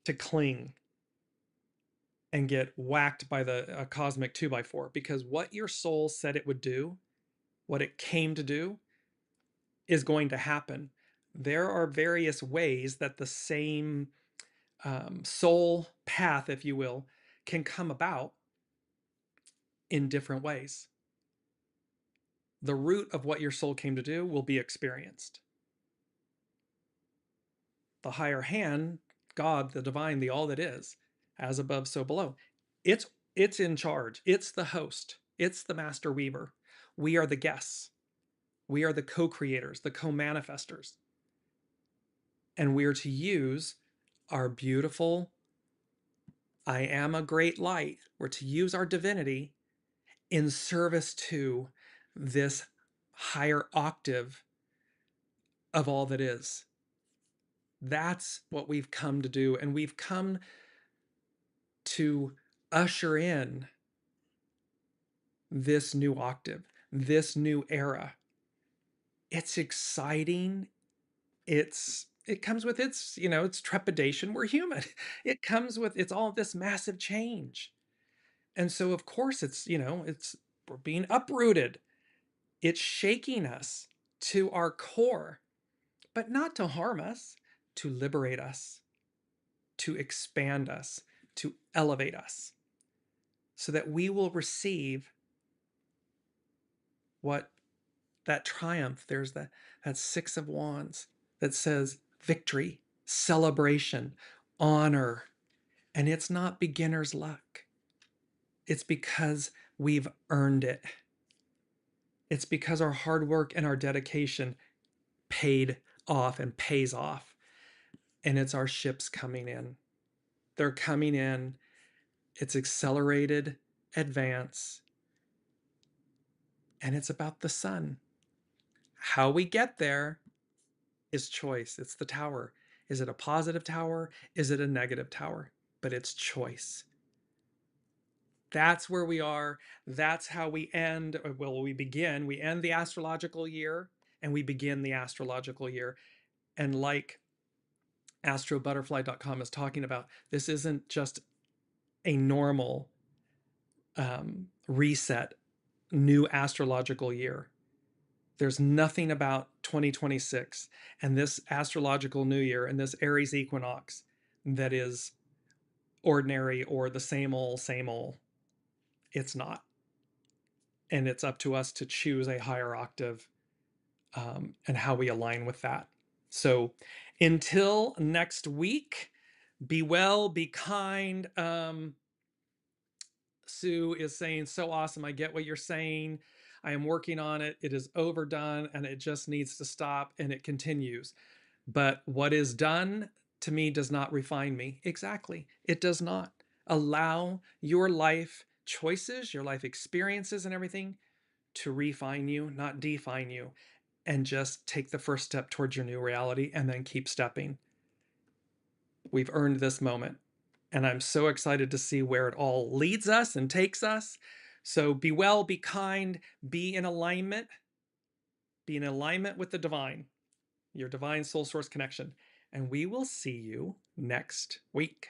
to cling, and get whacked by the cosmic 2x4. Because what your soul said it would do, what it came to do, is going to happen. There are various ways that the same soul path, if you will, can come about in different ways. The root of what your soul came to do will be experienced. The higher hand, God, the divine, the all that is, as above, so below, it's in charge. It's the host. It's the master weaver. We are the guests. We are the co-creators, the co-manifestors. And we're to use our beautiful, I am a great light. We're to use our divinity in service to this higher octave of all that is. That's what we've come to do. And we've come to usher in this new octave, this new era. It's exciting. It comes with its, it's trepidation. We're human. It comes with, it's all this massive change. And so of course we're being uprooted. It's shaking us to our core, but not to harm us, to liberate us, to expand us, to elevate us, so that we will receive what that triumph. There's that Six of Wands that says victory, celebration, honor. And it's not beginner's luck. It's because we've earned it. It's because our hard work and our dedication paid off and pays off. And it's our ships coming in. They're coming in. It's accelerated advance. And it's about the sun. How we get there is choice. It's the tower. Is it a positive tower? Is it a negative tower? But it's choice. That's where we are. That's how we end. Well, we begin. We end the astrological year and we begin the astrological year. And like astrobutterfly.com is talking about, this isn't just a normal reset, new astrological year. There's nothing about 2026 and this astrological new year and this Aries equinox that is ordinary or the same old, same old. It's not. And it's up to us to choose a higher octave and how we align with that. So until next week, be well, be kind. Sue is saying, so awesome. I get what you're saying. I am working on it. It is overdone and it just needs to stop, and it continues. But what is done to me does not refine me. Exactly. It does not. Allow your life choices, your life experiences and everything to refine you, not define you. And just take the first step towards your new reality and then keep stepping. We've earned this moment. And I'm so excited to see where it all leads us and takes us. So be well, be kind, be in alignment. Be in alignment with the divine, your divine soul source connection. And we will see you next week.